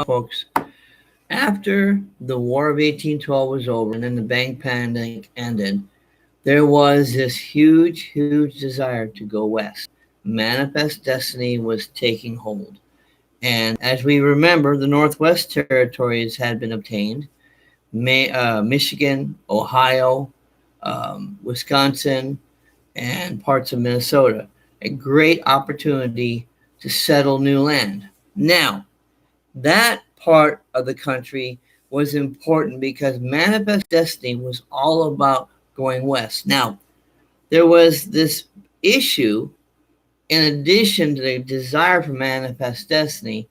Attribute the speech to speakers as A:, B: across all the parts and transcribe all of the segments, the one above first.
A: Folks, after the War of 1812 was over and then the bank panic ended, there was this huge desire to go west. Manifest Destiny was taking hold. And as we remember, the Northwest Territories had been obtained. Michigan, Ohio, Wisconsin, and parts of Minnesota. A great opportunity to settle new land. Now, that part of the country was important because Manifest Destiny was all about going west. Now, there was this issue, in addition to the desire for Manifest Destiny,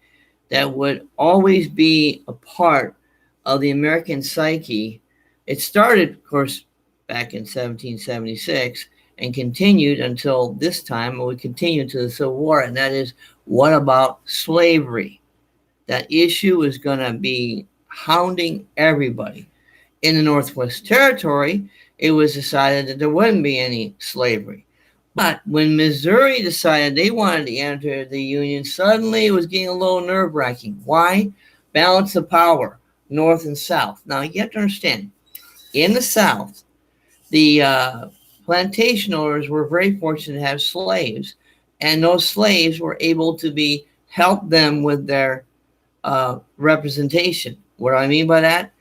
A: that would always be a part of the American psyche. It started, of course, back in 1776 and continued until this time, and would continue to the Civil War, and that is, what about slavery? That issue is going to be hounding everybody. In the Northwest Territory, it was decided that there wouldn't be any slavery. But when Missouri decided they wanted to enter the Union, suddenly it was getting a little nerve-wracking. Why? Balance of power, North and South. Now, you have to understand, in the South, the plantation owners were very fortunate to have slaves, and those slaves were able to be help them with their representation. What do I mean by that?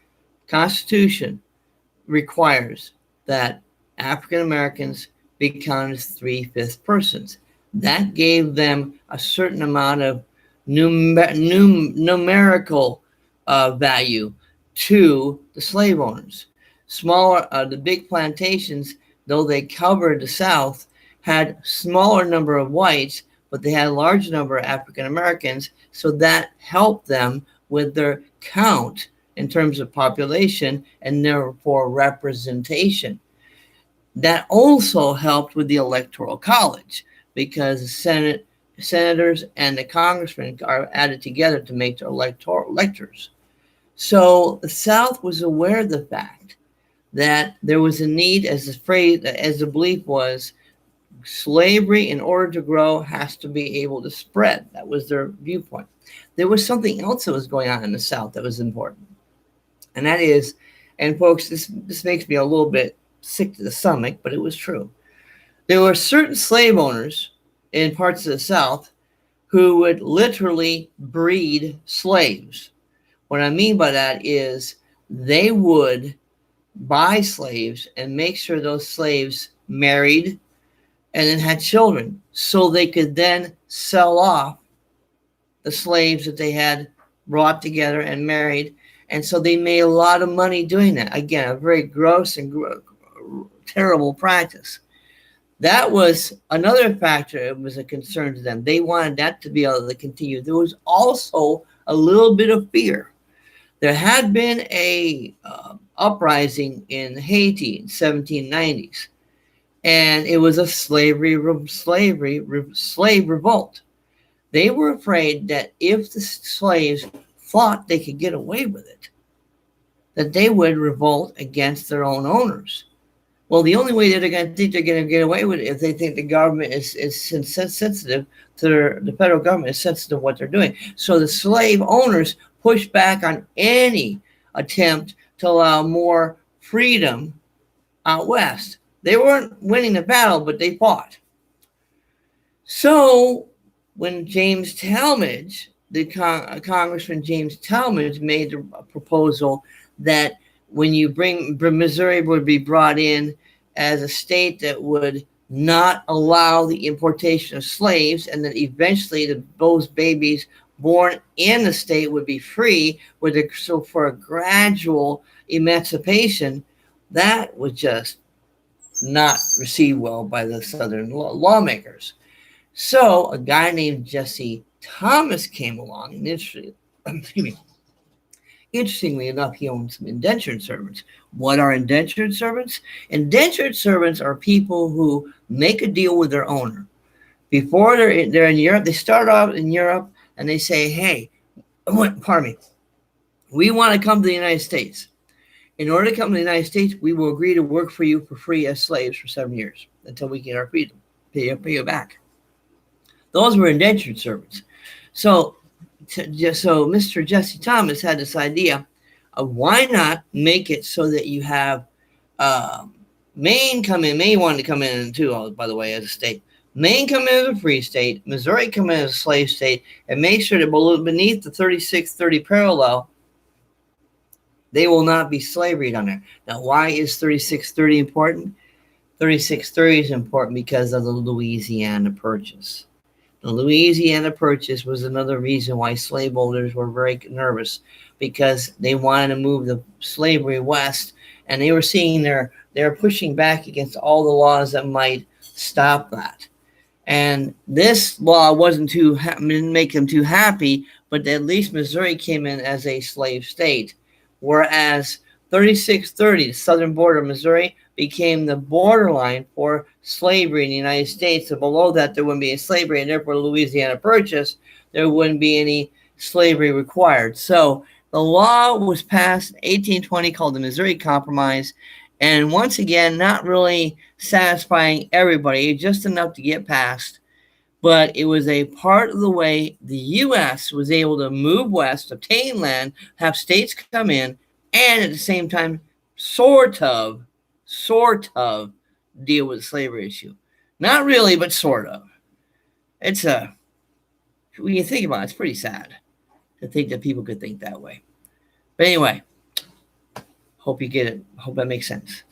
A: Constitution requires that African Americans be counted as 3/5 persons. That gave them a certain amount of numerical value to the slave owners. The big plantations, though they covered the South, had smaller number of whites, but they had a large number of African Americans, so that helped them with their count in terms of population and therefore representation. That also helped with the Electoral College because the senators and the congressmen are added together to make their electors. So the South was aware of the fact that there was a need, as the belief was, slavery, in order to grow, has to be able to spread. That was their viewpoint. There was something else that was going on in the South that was important. And that is, and folks, this makes me a little bit sick to the stomach, but it was true. There were certain slave owners in parts of the South who would literally breed slaves. What I mean by that is they would buy slaves and make sure those slaves married and then had children so they could then sell off the slaves that they had brought together and married. And so they made a lot of money doing that. Again, a very gross and terrible practice. That was another factor. It was a concern to them. They wanted that to be able to continue. There was also a little bit of fear. There had been a uprising in Haiti in 1790s, and it was a slave revolt. They were afraid that if the slaves thought they could get away with it, that they would revolt against their own owners. Well, the only way that they're going to think they're going to get away with it if they think the government is sensitive to the federal government is sensitive to what they're doing. So the slave owners pushed back on any attempt to allow more freedom out west. They weren't winning the battle, but they fought. So when James Talmadge, Congressman James Talmadge, made a proposal that when you Missouri would be brought in as a state that would not allow the importation of slaves, and that eventually those babies born in the state would be free, so for a gradual emancipation, that was just not received well by the Southern lawmakers. So a guy named Jesse Thomas came along, and interestingly enough, he owned some indentured servants. What are indentured servants? Indentured servants are people who make a deal with their owner. Before they're in Europe, they start off in Europe and they say, hey, pardon me, we want to come to the United States. In order to come to the United States, we will agree to work for you for free as slaves for 7 years until we get our freedom, pay you back. Those were indentured servants. So So Mr. Jesse Thomas had this idea of why not make it so that you have Maine come in. Maine wanted to come in too, by the way, as a state. Maine come in as a free state, Missouri come in as a slave state, and make sure that beneath the 3630 parallel, they will not be slavery down there. Now, why is 3630 important? 3630 is important because of the Louisiana Purchase. The Louisiana Purchase was another reason why slaveholders were very nervous, because they wanted to move the slavery west, and they were seeing they're pushing back against all the laws that might stop that. And this law didn't make them too happy, but at least Missouri came in as a slave state, whereas 3630, the southern border of Missouri, became the borderline for slavery in the United States. So below that, there wouldn't be any slavery, and therefore the Louisiana Purchase, there wouldn't be any slavery required. So the law was passed in 1820 called the Missouri Compromise, and once again, not really satisfying everybody, just enough to get passed. But it was a part of the way the U.S. was able to move west, obtain land, have states come in, and at the same time, sort of deal with the slavery issue. Not really, but sort of. When you think about it, it's pretty sad to think that people could think that way. But anyway, hope you get it. Hope that makes sense.